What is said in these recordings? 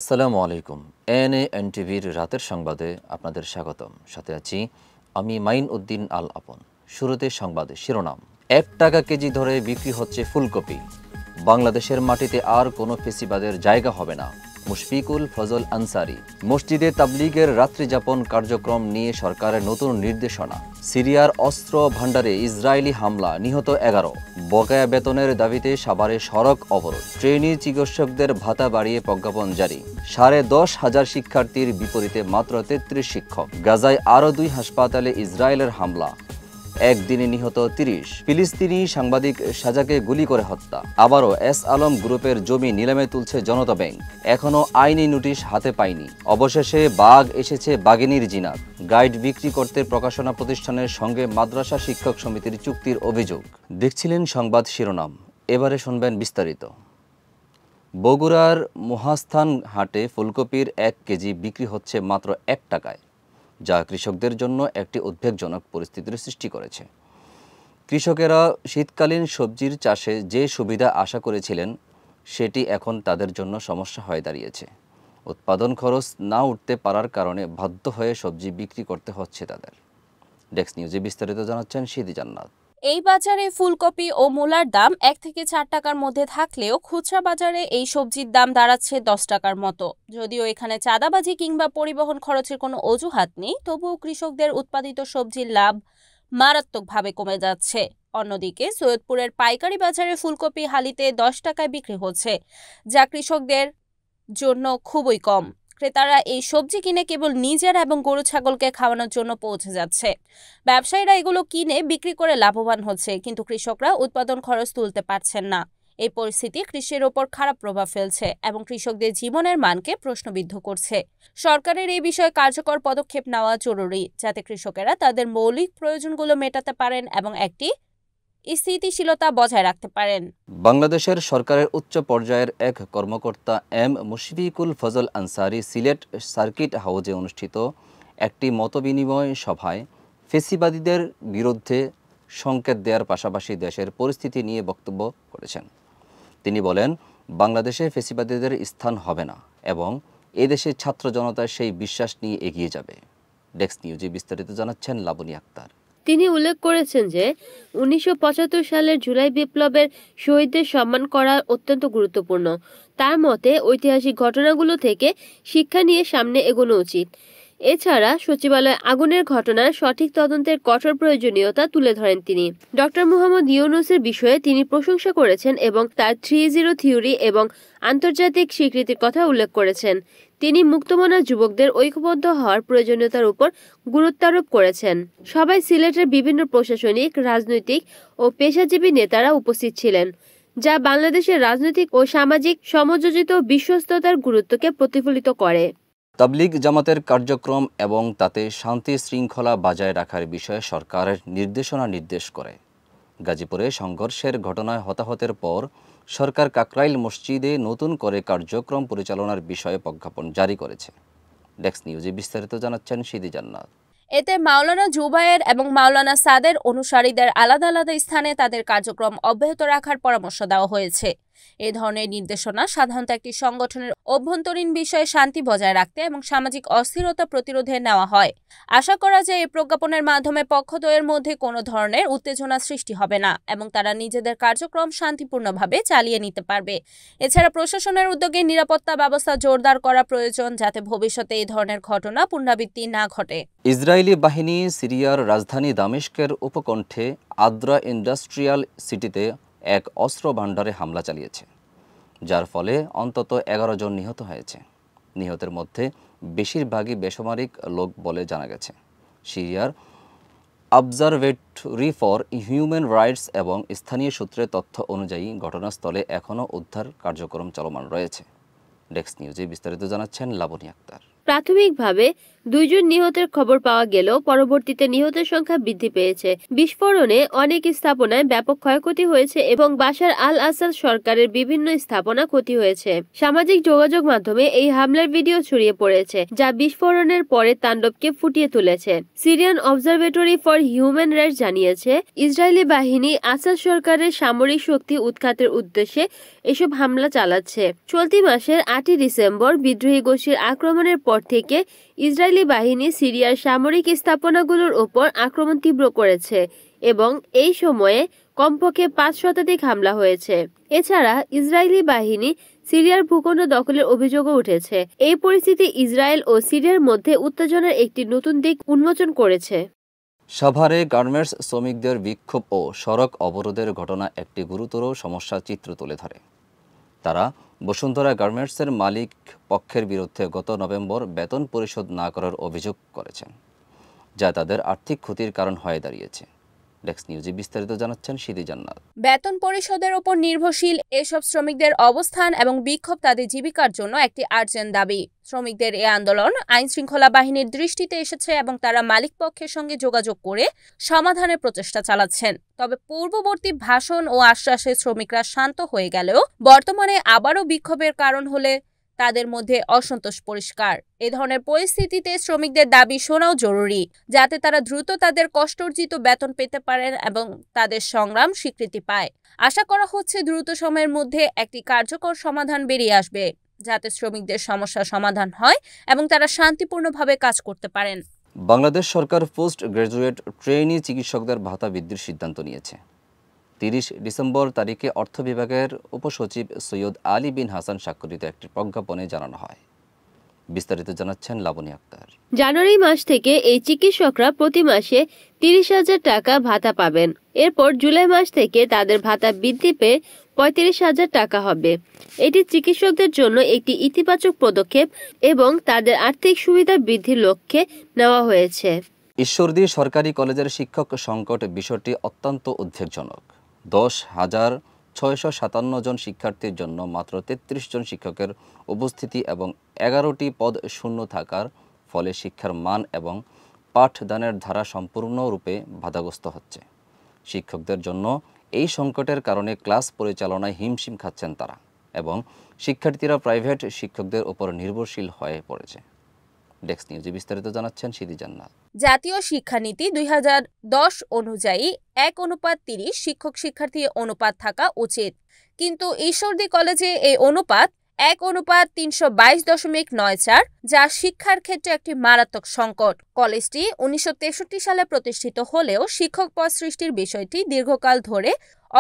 আসসালামু আলাইকুম। এনটিভির রাতের সংবাদে আপনাদের স্বাগতম। সাথে আছি আমি মাইন উদ্দিন আল আপন। শুরুতে সংবাদে শিরোনাম। 1 টাকা কেজি ধরে বিক্রি হচ্ছে ফুলকপি। বাংলাদেশের মাটিতে আর কোনো ফেসিবাদের জায়গা হবে না। মুশফিকুল ফজল আনসারি। মসজিদে তাবলীগের রাত্রিযাপন কার্যক্রম নিয়ে সরকারের নতুন নির্দেশনা। সিরিয়ার অস্ত্র ভাণ্ডারে ইসরায়েলি হামলা, নিহত 11। বকেয়া বেতনের দাবিতে সাভারে সড়ক অবরোধ। ট্রেনি চিকিৎসকদের ভাতা বাড়িয়ে প্রজ্ঞাপন জারি। 10,500 শিক্ষার্থীর বিপরীতে মাত্র 33 শিক্ষক। গাজায় আরও 2 হাসপাতালে ইসরায়েলের হামলা, একদিনে নিহত 30। ফিলিস্তিনি সাংবাদিক সাজাকে গুলি করে হত্যা। আবারও এস আলম গ্রুপের জমি নিলামে তুলছে জনতা ব্যাংক। এখনও আইনি নোটিশ হাতে পায়নি। অবশেষে বাঘ এসেছে বাঘিনীর জিনাত। গাইড বিক্রি করতে প্রকাশনা প্রতিষ্ঠানের সঙ্গে মাদ্রাসা শিক্ষক সমিতির চুক্তির অভিযোগ। দেখছিলেন সংবাদ শিরোনাম, এবারে শুনবেন বিস্তারিত। বগুড়ার মহাস্থান হাটে ফুলকপির 1 কেজি বিক্রি হচ্ছে মাত্র 1 টাকায়, যা কৃষকদের জন্য একটি উদ্বেগজনক পরিস্থিতির সৃষ্টি করেছে। কৃষকেরা শীতকালীন সবজির চাষে যে সুবিধা আশা করেছিলেন, সেটি এখন তাদের জন্য সমস্যা হয়ে দাঁড়িয়েছে। উৎপাদন খরচ না উঠতে পারার কারণে বাধ্য হয়ে সবজি বিক্রি করতে হচ্ছে তাদের। ডেস্ক নিউজে বিস্তারিত জানাচ্ছেন সিদি জান্নাত। এই বাজারে ফুলকপি ও মূলার দাম 1 থেকে 4 টাকার মধ্যে থাকলেও খুচরা বাজারে এই সবজির দাম দাঁড়াচ্ছে 10 টাকার মতো। যদিও এখানে চাঁদাবাজি কিংবা পরিবহন খরচের কোনো অজুহাত নেই, তবুও কৃষকদের উৎপাদিত সবজির লাভ মারাত্মকভাবে কমে যাচ্ছে। অন্যদিকে সৈয়দপুরের পাইকারি বাজারে ফুলকপি হালিতে 10 টাকায় বিক্রি হচ্ছে, যা কৃষকদের জন্য খুবই কম। ক্রেতারা এই সবজি কিনে কেবল নিজের এবং গরু ছাগলকে খাওয়ানোর জন্য পৌঁছে যাচ্ছে। ব্যবসায়ীরা এগুলো কিনে বিক্রি করে লাভবান হচ্ছে, কিন্তু কৃষকরা উৎপাদন খরচ তুলতে পারছেন না। এই পরিস্থিতি কৃষির ওপর খারাপ প্রভাব ফেলছে এবং কৃষকদের জীবনের মানকে প্রশ্নবিদ্ধ করছে। সরকারের এই বিষয়ে কার্যকর পদক্ষেপ নেওয়া জরুরি, যাতে কৃষকেরা তাদের মৌলিক প্রয়োজনগুলো মেটাতে পারেন এবং একটি স্থিতিশীলতা বজায় রাখতে পারেন। বাংলাদেশের সরকারের উচ্চ পর্যায়ের এক কর্মকর্তা মুশফিকুল ফজল আনসারি সিলেট সার্কিট হাউজে অনুষ্ঠিত একটি মতবিনিময় সভায় ফেসিবাদীদের বিরুদ্ধে সংকেত দেওয়ার পাশাপাশি দেশের পরিস্থিতি নিয়ে বক্তব্য করেছেন। তিনি বলেন, বাংলাদেশে ফেসিবাদীদের স্থান হবে না এবং এদেশের ছাত্র জনতা সেই বিশ্বাস নিয়ে এগিয়ে যাবে। ডেস্ক নিউজে বিস্তারিত জানাচ্ছেন লাবনী আক্তার। তিনি উল্লেখ করেছেন যে 1975 সালের জুলাই বিপ্লবের শহীদদের সম্মান করা অত্যন্ত গুরুত্বপূর্ণ। তার মতে ঐতিহাসিক ঘটনাগুলো থেকে শিক্ষা নিয়ে সামনে এগোনো উচিত। এছাড়া সচিবালয়ে আগুনের ঘটনার সঠিক তদন্তের কঠোর প্রয়োজনীয়তা তুলে ধরেন তিনি। ডক্টর মুহাম্মদ ইউনূসের বিষয়ে তিনি প্রশংসা করেছেন এবং তার 3-0 থিওরি এবং আন্তর্জাতিক স্বীকৃতির কথা উল্লেখ করেছেন। তিনি মুক্তমনা যুবকদের ঐক্যবদ্ধ হওয়ার প্রয়োজনীয়তার উপর গুরুত্বারোপ করেছেন। সবাই সিলেটের বিভিন্ন প্রশাসনিক, রাজনৈতিক ও পেশাজীবী নেতারা উপস্থিত ছিলেন, যা বাংলাদেশের রাজনৈতিক ও সামাজিক সমযোজিত বিশ্বস্ততার গুরুত্বকে প্রতিফলিত করে। তাবলীগ জামাতের কার্যক্রম এবং তাতে শান্তি শৃঙ্খলা বজায় রাখার বিষয়ে সরকারের নির্দেশ করে। গাজীপুরে সংঘর্ষের ঘটনায় হতাহতের পর সরকার কাকরাইল মসজিদে নতুন করে কার্যক্রম পরিচালনার বিষয়ে প্রজ্ঞাপন জারি করেছে। ডেস্ক নিউজে বিস্তারিত জানাচ্ছেন সিদি জান্নাত। এতে মাওলানা জুবায়ের এবং মাওলানা সাদের অনুসারীদের আলাদা আলাদা স্থানে তাদের কার্যক্রম অব্যাহত রাখার পরামর্শ দেওয়া হয়েছে। এই ধরনের নির্দেশনা সাধারণত একটি সংগঠনের অভ্যন্তরীণ বিষয়ে শান্তি বজায় রাখতে এবং সামাজিক অস্থিরতা প্রতিরোধে নেওয়া হয়। আশা করা যায় এই প্রজ্ঞাপনের মাধ্যমে পক্ষদ্বয়ের মধ্যে কোনো ধরনের উত্তেজনা সৃষ্টি হবে না এবং তারা নিজেদের কার্যক্রম শান্তিপূর্ণভাবে চালিয়ে নিতে পারবে। এছাড়া প্রশাসনের উদ্যোগে নিরাপত্তা ব্যবস্থা জোরদার করা প্রয়োজন, যাতে ভবিষ্যতে এই ধরনের ঘটনা পুনরাবৃত্তি না ঘটে। ইসরায়েলি বাহিনী সিরিয়ার রাজধানী দামেস্কের উপকণ্ঠে আদ্রা ইন্ডাস্ট্রিয়াল সিটিতে এক অস্ত্র ভাণ্ডারে হামলা চালিয়েছে, যার ফলে অন্তত 11 জন নিহত হয়েছে। নিহতের মধ্যে বেশিরভাগই বেসামরিক লোক বলে জানা গেছে। সিরিয়ার অবজারভেটরি ফর হিউম্যান রাইটস এবং স্থানীয় সূত্রের তথ্য অনুযায়ী ঘটনাস্থলে এখনও উদ্ধার কার্যক্রম চলমান রয়েছে। ডেস্ক নিউজে বিস্তারিত জানাচ্ছেন লাবনী আক্তার। প্রাথমিকভাবে 2 জন নিহতের খবর পাওয়া গেলেও পরবর্তীতে নিহতের সংখ্যা বৃদ্ধি পেয়েছে। বিস্ফোরণে অনেক স্থাপনায় ব্যাপক ক্ষয়ক্ষতি হয়েছে এবং বাশার আল আসাদ সরকারের বিভিন্ন স্থাপনা ক্ষতি হয়েছে। সামাজিক যোগাযোগ মাধ্যমে এই হামলার ভিডিও ছড়িয়ে পড়েছে, যা বিস্ফোরণের পরে তাণ্ডবকে ফুটিয়ে তুলেছে। Syrian observatory for human rights জানিয়েছে, ইসরায়েলি বাহিনী আসাদ সরকারের সামরিক শক্তি উৎখাতের উদ্দেশ্যে এসব হামলা চালাচ্ছে। চলতি মাসের 8 ডিসেম্বর বিদ্রোহী গোষ্ঠীর আক্রমণের পর থেকে ইসরায়েলি বাহিনী সিরিয়ার সামরিক স্থাপনাগুলোর ওপর আক্রমণ তীব্র করেছে এবং এই সময়ে কমপক্ষে 5 শতাধিক হামলা হয়েছে। এছাড়া ইসরায়েলি বাহিনী সিরিয়ার ভূখণ্ড দখলের অভিযোগও উঠেছে। এই পরিস্থিতি ইসরায়েল ও সিরিয়ার মধ্যে উত্তেজনার একটি নতুন দিক উন্মোচন করেছে। সাভারে গার্মেন্টস শ্রমিকদের বিক্ষোভ ও সড়ক অবরোধের ঘটনা একটি গুরুতর সমস্যার চিত্র তুলে ধরে। তারা বসুন্ধরা গার্মেন্টসের মালিক পক্ষের বিরুদ্ধে গত নভেম্বর বেতন পরিশোধ না করার অভিযোগ করেছেন, যা তাদের আর্থিক ক্ষতির কারণ হয়ে দাঁড়িয়েছে। ডেস্ক নিউজে বিস্তারিত জানাচ্ছেন সিদি জান্নাত। বেতন পরিশোধের উপর নির্ভরশীল এসব শ্রমিকদের অবস্থান এবং বিক্ষোভ তাদের জীবিকার জন্য একটি আর্জেন্ট দাবি। শ্রমিকদের এই আন্দোলন আইন শৃঙ্খলা বাহিনীর দৃষ্টিতে এসেছে এবং তারা মালিক পক্ষের সঙ্গে যোগাযোগ করে সমাধানের প্রচেষ্টা চালাচ্ছেন। তবে পূর্ববর্তী ভাষণ ও আশ্বাসে শ্রমিকরা শান্ত হয়ে গেলেও বর্তমানে আবারও বিক্ষোভের কারণ হলে তাদের মধ্যে অসন্তোষ পরিষ্কার। এ ধরনের পরিস্থিতিতে শ্রমিকদের দাবি শোনাও জরুরি, যাতে তারা দ্রুত তাদের কষ্টার্জিত বেতন পেতে পারেন এবং তাদের সংগ্রাম স্বীকৃতি পায়। আশা করা হচ্ছে দ্রুত সময়ের মধ্যে একটি কার্যকর সমাধান বেরিয়ে আসবে, যাতে শ্রমিকদের সমস্যার সমাধান হয় এবং তারা শান্তিপূর্ণভাবে কাজ করতে পারেন। বাংলাদেশ সরকার পোস্ট গ্রাজুয়েট ট্রেনি চিকিৎসকদের ভাতা বৃদ্ধির সিদ্ধান্ত নিয়েছে। 30 ডিসেম্বর তারিখে অর্থ বিভাগের উপসচিব সৈয়দ আলী বিন হাসান স্বাক্ষরিত একটি প্রজ্ঞাপনে জানানো হয়। বিস্তারিত জানাচ্ছেন লাবনী আক্তার। জানুয়ারি মাস থেকে এই চিকিৎসকরা প্রতি মাসে 30,000 টাকা ভাতা পাবেন। এরপর জুলাই মাস থেকে তাদের ভাতা বৃদ্ধি পেয়ে 35,000 টাকা হবে। এটি চিকিৎসকদের জন্য একটি ইতিবাচক পদক্ষেপ এবং তাদের আর্থিক সুবিধা বৃদ্ধির লক্ষ্যে নেওয়া হয়েছে। ঈশ্বরদী সরকারি কলেজের শিক্ষক সংকট বিষয়টি অত্যন্ত উদ্বেগজনক। 10,657 জন শিক্ষার্থীর জন্য মাত্র 33 জন শিক্ষকের উপস্থিতি এবং 11টি পদ শূন্য থাকার ফলে শিক্ষার মান এবং পাঠদানের ধারা সম্পূর্ণরূপে বাধাগ্রস্ত হচ্ছে। শিক্ষকদের জন্য এই সংকটের কারণে ক্লাস পরিচালনায় হিমশিম খাচ্ছেন তারা এবং শিক্ষার্থীরা প্রাইভেট শিক্ষকদের উপর নির্ভরশীল হয়ে পড়েছে। ডেস্ক নিউজে বিস্তারিত জানাচ্ছেন সিদি জান্নাত। জাতীয় শিক্ষানীতি 2010 অনুযায়ী 1:30 শিক্ষক শিক্ষার্থী অনুপাত থাকা উচিত, কিন্তু ঈশ্বরদী কলেজে এই অনুপাত 1:322.94, যা শিক্ষার ক্ষেত্রে একটি মারাত্মক সংকট। কলেজটি 1963 সালে প্রতিষ্ঠিত হলেও শিক্ষক পদ সৃষ্টির বিষয়টি দীর্ঘকাল ধরে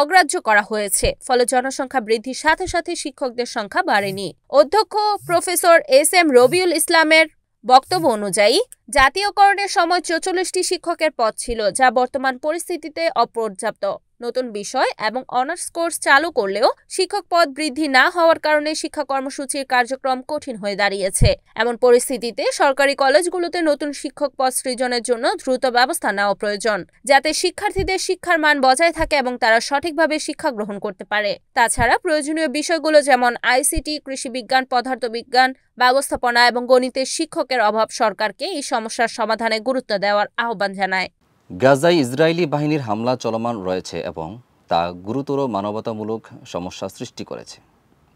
অগ্রাহ্য করা হয়েছে, ফলে জনসংখ্যা বৃদ্ধির সাথে সাথে শিক্ষকদের সংখ্যা বাড়েনি। অধ্যক্ষ প্রফেসর SM রবিউল ইসলামের বক্তব্য অনুযায়ী জাতীয়করণের সময় 44টি শিক্ষকের পদ ছিল, যা বর্তমান পরিস্থিতিতে অপর্যাপ্ত। নতুন বিষয় এবং অনার্স কোর্স চালু করলেও শিক্ষক পদ বৃদ্ধি না হওয়ার কারণে শিক্ষা কর্মসূচির কার্যক্রম কঠিন হয়ে দাঁড়িয়েছে। এমন পরিস্থিতিতে সরকারি কলেজগুলোতে নতুন শিক্ষক পদ সৃজনের জন্য দ্রুত ব্যবস্থা নেওয়া প্রয়োজন, যাতে শিক্ষার্থীদের শিক্ষার মান বজায় থাকে এবং তারা সঠিকভাবে শিক্ষা গ্রহণ করতে পারে। তাছাড়া প্রয়োজনীয় বিষয়গুলো যেমন ICT, কৃষিবিজ্ঞান, পদার্থবিজ্ঞান, ব্যবস্থাপনা এবং গণিতের শিক্ষকের অভাব সরকারকে এই সমস্যার সমাধানে গুরুত্ব দেওয়ার আহ্বান জানায়। গাজায় ইসরায়েলি বাহিনীর হামলা চলমান রয়েছে এবং তা গুরুতর মানবতামূলক সমস্যা সৃষ্টি করেছে।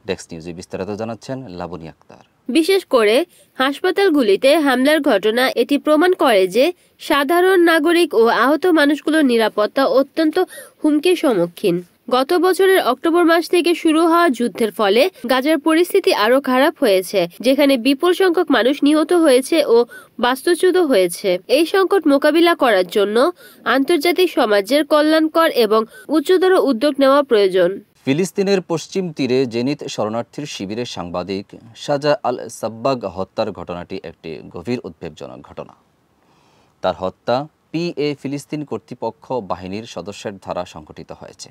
ডেস্ক নিউজে বিস্তারিত জানাচ্ছেন লাবনী আক্তার। বিশেষ করে হাসপাতালগুলিতে হামলার ঘটনা এটি প্রমাণ করে যে সাধারণ নাগরিক ও আহত মানুষগুলোর নিরাপত্তা অত্যন্ত হুমকির সম্মুখীন। গত বছরের অক্টোবর মাস থেকে শুরু হওয়া যুদ্ধের ফলে গাজার পরিস্থিতি আরো খারাপ হয়েছে, যেখানে বিপুল সংখ্যক মানুষ নিহত হয়েছে ও বাস্তুচ্যুত হয়েছে। এই সংকট মোকাবিলা করার জন্য আন্তর্জাতিক সমাজের কল্যাণকর এবং উচ্চতর উদ্যোগ নেওয়া প্রয়োজন। ফিলিস্তিনের পশ্চিম তীরে জেনিত শরণার্থীর শিবিরের সাংবাদিক শাজা আল সাব্বাগ হত্যার ঘটনাটি একটি গভীর উদ্বেগজনক ঘটনা। তার হত্যা PA ফিলিস্তিন কর্তৃপক্ষ বাহিনীর সদস্যের দ্বারা সংঘটিত হয়েছে,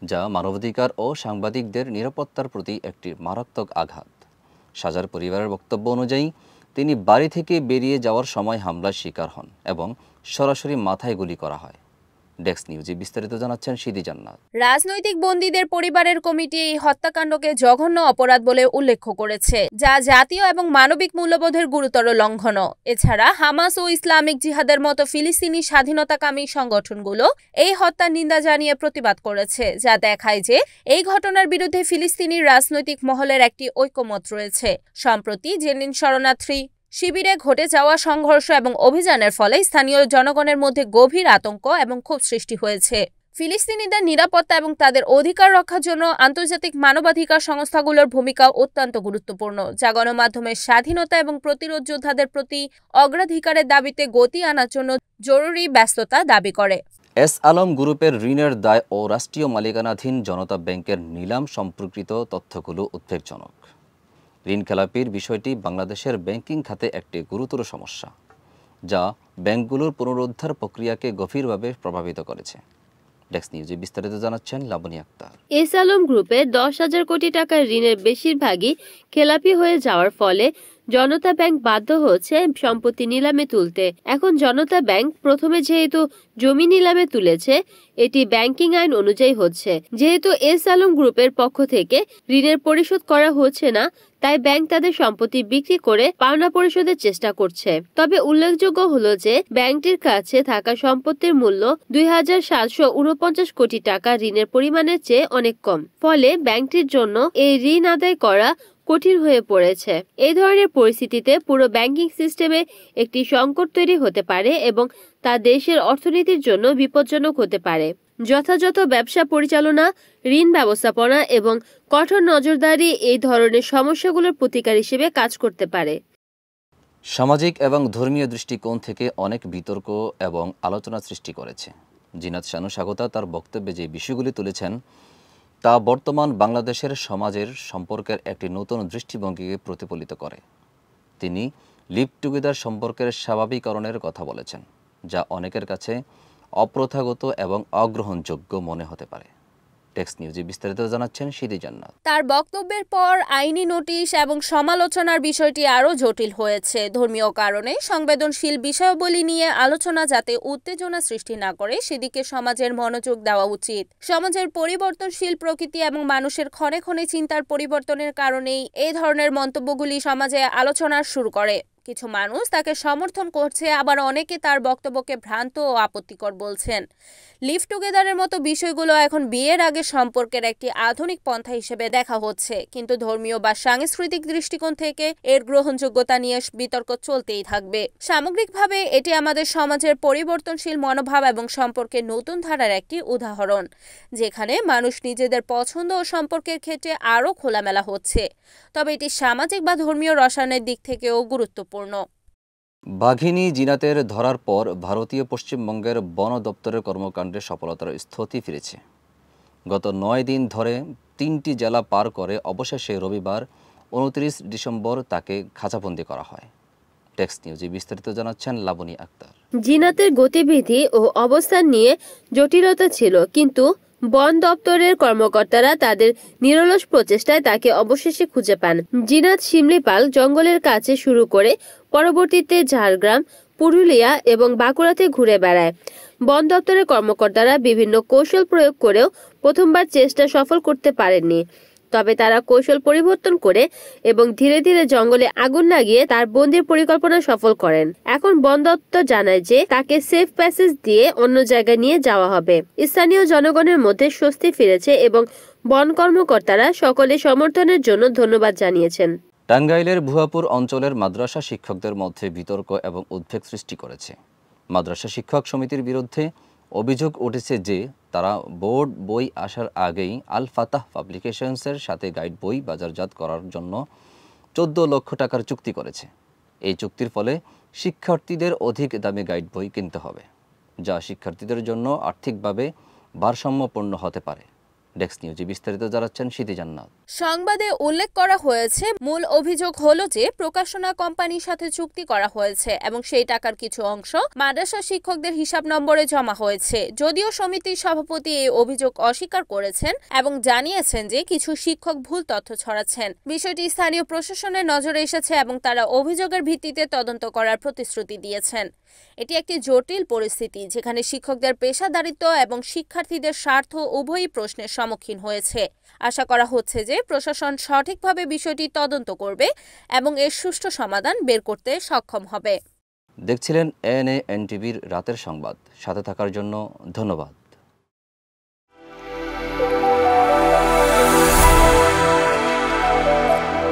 যা মানবাধিকার ও সাংবাদিকদের নিরাপত্তার প্রতি একটি মারাত্মক আঘাত। শাজার পরিবারের বক্তব্য অনুযায়ী তিনি বাড়ি থেকে বেরিয়ে যাওয়ার সময় হামলার শিকার হন এবং সরাসরি মাথায় গুলি করা হয়। ডেস্ক নিউজে বিস্তারিত জানাচ্ছেন সিদি জান্নাত। রাজনৈতিক বন্দীদের পরিবারের কমিটি এই হত্যাকাণ্ডকে জঘন্য অপরাধ বলে উল্লেখ করেছে, যা জাতীয় এবং মানবিক মূল্যবোধের গুরুতর লঙ্ঘন। এছাড়া হামাস ও ইসলামিক জিহাদের মতো ফিলিস্তিনি স্বাধীনতাকামী সংগঠনগুলো এই হত্যার নিন্দা জানিয়ে প্রতিবাদ করেছে, যা দেখায় যে এই ঘটনার বিরুদ্ধে ফিলিস্তিনি রাজনৈতিক মহলের একটি ঐকমত্য রয়েছে। সম্প্রতি জেনিন শরণার্থী শিবিরে ঘটে যাওয়া সংঘর্ষ এবং অভিযানের ফলে স্থানীয় জনগণের মধ্যে গভীর আতঙ্ক এবং ক্ষোভ সৃষ্টি হয়েছে। ফিলিস্তিনিদের নিরাপত্তা এবং তাদের অধিকার রক্ষার জন্য আন্তর্জাতিক মানবাধিকার সংস্থাগুলোর ভূমিকা অত্যন্ত গুরুত্বপূর্ণ, যা গণমাধ্যমের স্বাধীনতা এবং প্রতিরোধ যোদ্ধাদের প্রতি অগ্রাধিকারের দাবিতে গতি আনার জন্য জরুরি ব্যস্ততা দাবি করে। এস আলম গ্রুপের ঋণের দায় ও রাষ্ট্রীয় মালিকানাধীন জনতা ব্যাংকের নিলাম সম্পর্কিত তথ্যগুলো উদ্বেগজনক। ঋণ খেলাপির বিষয়টি বাংলাদেশের ব্যাংকিং খাতে একটি গুরুতর সমস্যা, যা ব্যাংকগুলোর পুনরুদ্ধার প্রক্রিয়াকে গভীরভাবে প্রভাবিত করেছে। ডেস্ক নিউজে বিস্তারিত জানাচ্ছেন লাবনী আক্তার। এস আলম গ্রুপের 10,000 কোটি টাকার ঋণের বেশিরভাগই খেলাপি হয়ে যাওয়ার ফলে জনতা ব্যাংক বাধ্য হচ্ছে সম্পত্তি নিলামে তুলতে। এখন জনতা ব্যাংক প্রথমে যেহেতু জমি নিলামে তুলেছে, এটি ব্যাংকিং আইন অনুযায়ী হচ্ছে। যেহেতু এস আলম গ্রুপের পক্ষ থেকে ঋণের পরিশোধ করা হচ্ছে না, তাই ব্যাংক তাদের সম্পত্তি বিক্রি করে পাওনা পরিশোধের চেষ্টা করছে। তবে উল্লেখযোগ্য হলো যে ব্যাংকটির কাছে থাকা সম্পত্তির মূল্য 2,749 কোটি টাকা ঋণের পরিমাণের চেয়ে অনেক কম। ফলে ব্যাংকটির জন্য এই ঋণ আদায় করা কঠিন হয়ে পড়েছে। এই ধরনের পরিস্থিতিতে পুরো ব্যাংকিং সিস্টেমে একটি সংকট তৈরি হতে পারে এবং তা দেশের অর্থনীতির জন্য বিপজ্জনক হতে পারে। যথাযথ ব্যবসা পরিচালনা, ঋণ ব্যবস্থাপনা এবং কঠোর নজরদারি এই ধরনের সমস্যাগুলোর প্রতিকার হিসেবে কাজ করতে পারে। সামাজিক এবং ধর্মীয় দৃষ্টিকোণ থেকে অনেক বিতর্ক এবং আলোচনা সৃষ্টি করেছে। জিনাত শানু স্বাগতা তার বক্তব্যে যে বিষয়গুলি তুলেছেন তা বর্তমান বাংলাদেশের সমাজের সম্পর্কের একটি নতুন দৃষ্টিভঙ্গিকে প্রতিফলিত করে। তিনি লিভ টুগেদার সম্পর্কের স্বাভাবিকরণের কথা বলেছেন, যা অনেকের কাছে অপ্রথাগত এবং অগ্রহণযোগ্য মনে হতে পারে। টেক্সট নিউজে বিস্তারিত জানাচ্ছেন সিদি জান্নাত। তার বক্তব্যের পর আইনি নোটিশ এবং সমালোচনার বিষয়টি আরও জটিল হয়েছে। ধর্মীয় কারণে সংবেদনশীল বিষয়াবলী নিয়ে আলোচনা যাতে উত্তেজনা সৃষ্টি না করে সেদিকে সমাজের মনোযোগ দেওয়া উচিত। সমাজের পরিবর্তনশীল প্রকৃতি এবং মানুষের ক্ষণে ক্ষণে চিন্তার পরিবর্তনের কারণেই এই ধরনের মন্তব্যগুলি সমাজে আলোচনা শুরু করে। কিছু মানুষ তাকে সমর্থন করছে, আবার অনেকে তার বক্তব্যকে ভ্রান্ত ও আপত্তিকর বলছেন। লিভ টুগেদারের মতো বিষয়গুলো এখন বিয়ের আগে সম্পর্কের একটি আধুনিক পন্থা হিসেবে দেখা হচ্ছে, কিন্তু ধর্মীয় বা সাংস্কৃতিক দৃষ্টিকোণ থেকে এর গ্রহণযোগ্যতা নিয়ে বিতর্ক চলতেই থাকবে। সামগ্রিকভাবে এটি আমাদের সমাজের পরিবর্তনশীল মনোভাব এবং সম্পর্কের নতুন ধারার একটি উদাহরণ, যেখানে মানুষ নিজেদের পছন্দ ও সম্পর্কের ক্ষেত্রে আরও খোলামেলা হচ্ছে। তবে এটি সামাজিক বা ধর্মীয় রসায়নের দিক থেকেও গুরুত্বপূর্ণ। বাঘিনী জিনাতের ধরার পর ভারতীয় পশ্চিমবঙ্গের বন দপ্তরের কর্মকাণ্ডে সফলতার স্থিতি ফিরেছে। গত 9 দিন ধরে 3টি জেলা পার করে অবশেষে রবিবার 29 ডিসেম্বর তাকে খাঁচাবন্দি করা হয়। টেক্সট নিউজে বিস্তারিত জানাচ্ছেন লাবনী আক্তার। জিনাতের গতিবিধি ও অবস্থান নিয়ে জটিলতা ছিল, কিন্তু বন দপ্তরের কর্মকর্তারা তাদের নিরলস প্রচেষ্টায় তাকে অবশেষে খুঁজে পান। জিনাত শিমলিপাল জঙ্গলের কাছে শুরু করে পরবর্তীতে ঝাড়গ্রাম, পুরুলিয়া এবং বাঁকুড়াতে ঘুরে বেড়ায়। বন দপ্তরের কর্মকর্তারা বিভিন্ন কৌশল প্রয়োগ করেও প্রথমবার চেষ্টা সফল করতে পারেননি। তবে তারা কৌশল পরিবর্তন করে এবং ধীরে ধীরে জঙ্গলে আগুন লাগিয়ে তার বন্দির পরিকল্পনা সফল করেন। এখন বন দপ্তর জানায় যে তাকে সেফ প্যাসেজ দিয়ে অন্য জায়গায় নিয়ে যাওয়া হবে। স্থানীয় জনগণের মধ্যে স্বস্তি ফিরেছে এবং বন কর্মকর্তারা সকলে সমর্থনের জন্য ধন্যবাদ জানিয়েছেন। টাঙ্গাইলের ভুয়াপুর অঞ্চলের মাদ্রাসা শিক্ষকদের মধ্যে বিতর্ক এবং উদ্বেগ সৃষ্টি করেছে। মাদ্রাসা শিক্ষক সমিতির বিরুদ্ধে অভিযোগ উঠেছে যে তারা বোর্ড বই আসার আগেই আল ফাতাহ পাবলিকেশনসের সাথে গাইড বই বাজারজাত করার জন্য 14 লক্ষ টাকার চুক্তি করেছে। এই চুক্তির ফলে শিক্ষার্থীদের অধিক দামে গাইড বই কিনতে হবে, যা শিক্ষার্থীদের জন্য আর্থিকভাবে ভারসাম্যপূর্ণ হতে পারে। ডেস্ক নিউজে বিস্তারিত জানাচ্ছেন স্মৃতি জান্নাত। সংবাদে উল্লেখ করা হয়েছে, মূল অভিযোগ হলো যে প্রকাশনা কোম্পানির সাথে চুক্তি করা হয়েছে এবং সেই টাকার কিছু অংশ মাদ্রাসা শিক্ষকদের হিসাব নম্বরে জমা হয়েছে। যদিও সমিতির সভাপতি এই অভিযোগ অস্বীকার করেছেন এবং জানিয়েছেন যে কিছু শিক্ষক ভুল তথ্য ছড়াচ্ছেন। বিষয়টি স্থানীয় প্রশাসনের নজরে এসেছে এবং তারা অভিযোগের ভিত্তিতে তদন্ত করার প্রতিশ্রুতি দিয়েছেন। এটি একটি জটিল পরিস্থিতি যেখানে শিক্ষকদের পেশাদারিত্ব এবং শিক্ষার্থীদের স্বার্থ উভয়ই প্রশ্নের সম্মুখীন হয়েছে। আশা করা হচ্ছে যে প্রশাসন সঠিকভাবে বিষয়টি তদন্ত করবে এবং এর সুষ্ঠু সমাধান বের করতে সক্ষম হবে। দেখছিলেন এএনএ-এনটিভির রাতের সংবাদ। সাথে থাকার জন্য ধন্যবাদ।